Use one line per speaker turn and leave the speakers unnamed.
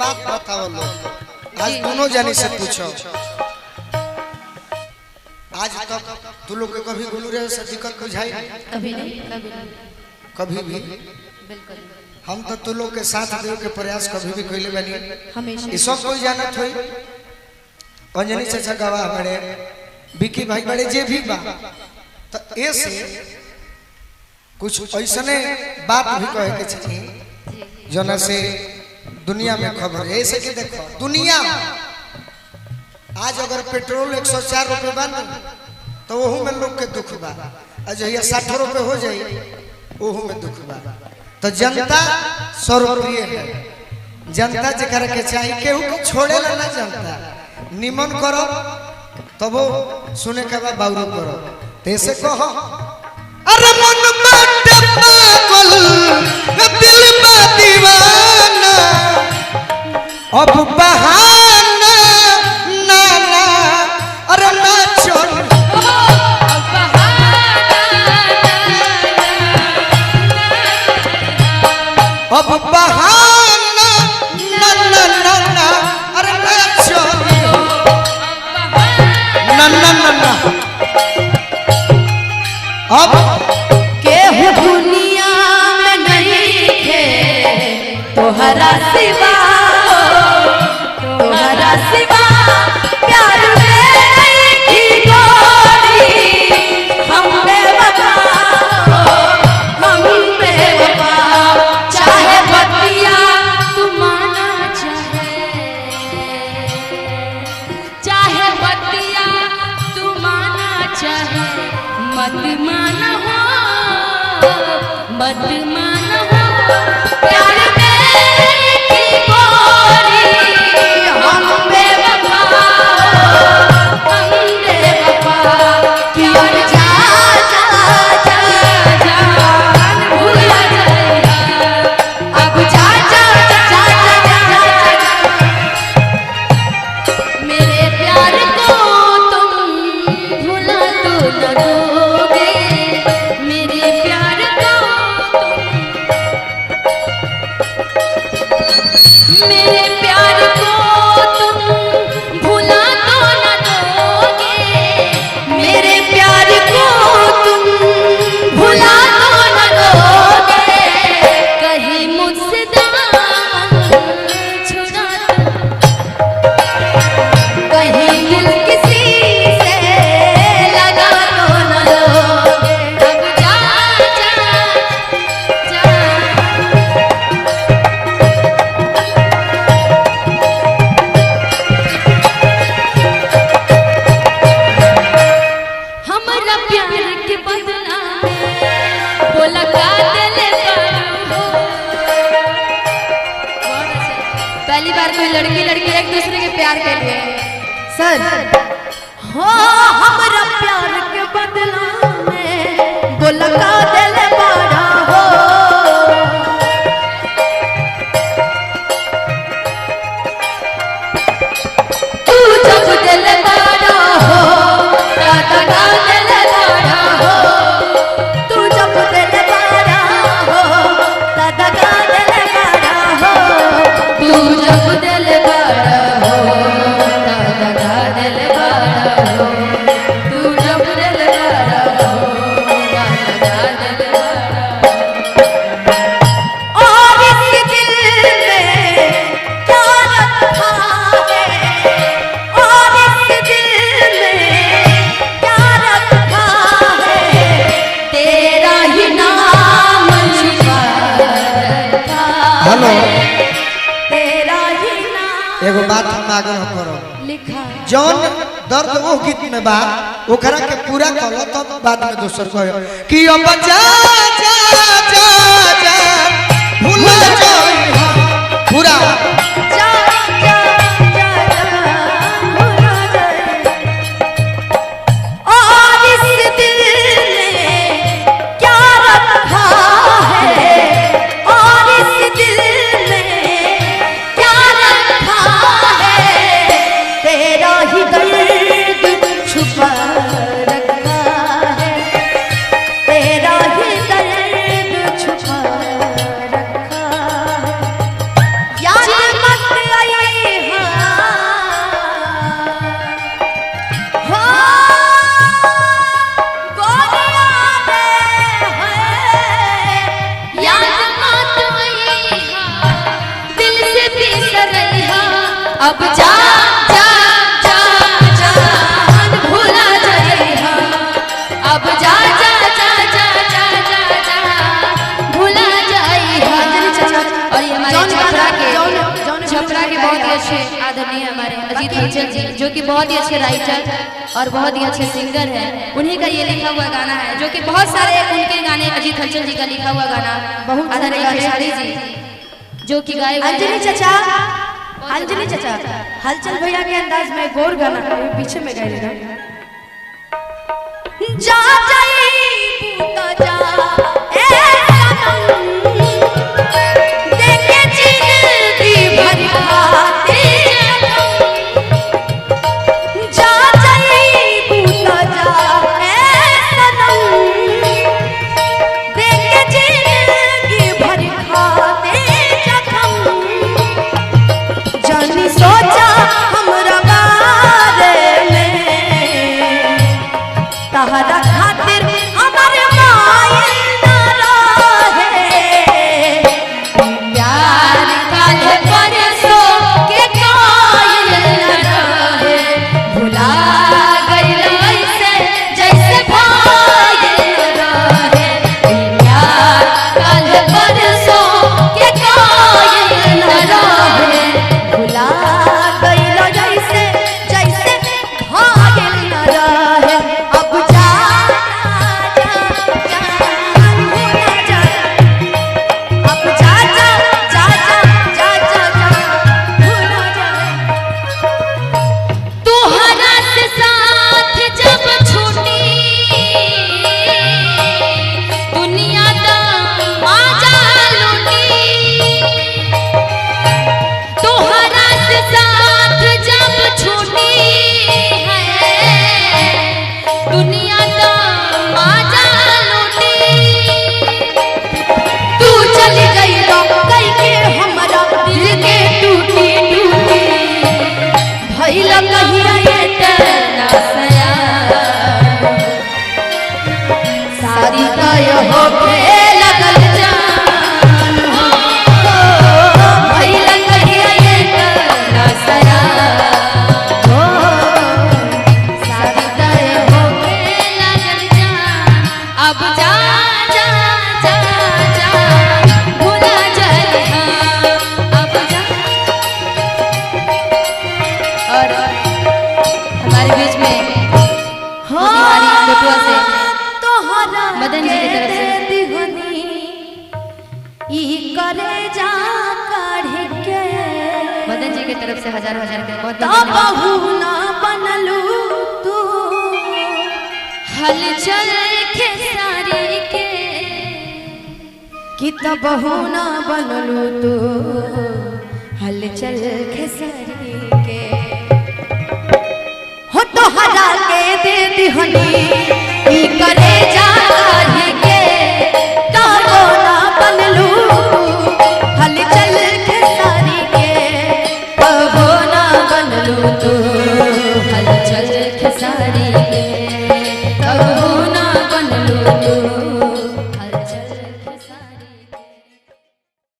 बात बताओ लो आज दोनों जानी से पूछो आज तक तू लोग के कभी गुरु रे से दिक्कत बुझाई
कभी नहीं
कभी भी
बिल्कुल
हम तो तू लोग के साथ देव के प्रयास कभी भी कइले बानी
हमेशा
ई सब कोई जानत होई अंजनी चाचा गवाह बड़े विकी भाई बड़े जे भी बा तो ऐसे कुछ ऐसने बात भी कहे के चाहिए जना से दुनिया में खबर है ऐसे कि देखो दुनिया आज अगर पेट्रोल 104 रुपए बन तो वहू में लोग के दुख बा अजहिया 60 रुपए हो जाए वहू में दुख बा तो जनता सर्वप्रिय है जनता जकरा के चाहिए केहू के छोड़े ला ना जनता निमन करो तब सुने के बाद बाउरो करो ऐसे कहो अरे मन बाटे पागल दिल बा दीवाना अब बहाना ना ना अरे ना छोड़ अब बहाना ना ना ना ना अरे ना छोड़ ना ना ना ना अब
केहू दुनिया में नहीं है तोहरा सिवा प्यार में नहीं की गोरी हम बेवफा चाहे बतिया तू माना चाहे बतिया तू माना चाहे मत माना हो प्यार में की गोरी हम बेवफा प्यार जा जा जा जान भूला जाएगा अब जा जा जा जा जा मेरे प्यार को तुम भूला तो न दोगे मेरे प्यार को मेरे प्यार को तुम भूला तो न दोगे मेरे प्यार को तुम भूला तो न दोगे कहीं मुझसे दामन छुड़ा कहीं दिल किसी से लगा तो न लोगे अब जा जा जा हमरा प्यार के बदला में बोला का दिल हो पहली बार कोई लड़की एक दूसरे के प्यार के लिए सर हो हमरा प्यार के बदला में बोला का दिल बड़ा हो तू जब दिल बड़ा हो दादा का दिल बड़ा हो तू जब दिल बड़ा हो दादा का दिल बड़ा हो तू जब दिल बड़ा हो दादा का दिल बड़ा हो तू जब दिल बड़ा हो दादा का दिल बड़ा और इस दिल में क्या रखा है और इस दिल में क्या रखा है तेरा ही नाम छुपा रखा
हेलो
है तेरा ही नाम
एगो बात हम आगे करो
लिखा
जौन दर्द वो गीत में बा ओकरा के पूरा करो तब बाद में दोसर कहो कि अब जा जा जा जा भूला जाई पूरा
जा जा जा जा भूला जाए और इस दिल में क्या रखा है और इस दिल में क्या रखा है तेरा ही दर्द छुपा रखा है तेरा ही दर्द छुपा रखा अब जा जा जा जान भुला जाइहा अब जा जा जा जा जा जा जा भुला जाइहा। और ये हमारे छपरा के बहुत ही अच्छे आदरणीय हमारे अजीत हलचल जी जो कि बहुत ही अच्छे राइटर और बहुत ही अच्छे सिंगर हैं, उन्हीं का ये लिखा हुआ गाना है जो कि बहुत सारे उनके गाने अजीत हलचल जी का लिखा हुआ गाना बहुत आदरणीय खेसारी जी जो कि गाए
अंजलि चचा हलचल भैया के अंदाज में गौर गाना पीछे में गाए लेना। जा जाई बूता जा ए सनम देखे जिंदगी भर खाते जा जाई बूता जा ए सनम देखे जिंदगी भर खाते जखम जानी सोचा हमरा बारे में तहरा खातिर हमर मायल न रहे
प्यार काल परसों के कायल न रहे भुला गइल ऐसे जैसे भायल न रहे प्यार काल परसों के कायल न रहे
भुला गइल जैसे जैसे भागिल न रहे अब जा जा जा भुला जा अब जा जा जा जा जा जा जा भुला जा।
तुहरा से साथ जब छूटी दुनिया दा आजा लूटी तुहरा से साथ जब छूटी है दुनिया दा आजा लूटी
तू चली गई तो कई के हमरा दिल के टूटी टूटी भइला कहिया ये
तेरा सया
शादी तय होके लगल जान हो
भइला कहिया ये तेरा सया
हो शादी तय होके
लगल जान अब जा जा जा जा भुला जाइहा अब जा। और हमारे बीच में मोतिहारी कटुआ से
तोहरा
मदन जी की तरफ से।
दिहनी ई करे जा काढ़ के
मदन जी की तरफ से हजार हजार के बहुत
तो
बहुत धन्यवाद।
बहू ना बनलू तू
हलचल खेसारी के
कि तो बहू ना बनलू तू हलचल खेसारी के हो तोहरा के दे दिहनी ई करे जा काढ़ के तो ना बनलू हलचल खेसारी के
कबो ना बनलू तू हलचल खेसारी के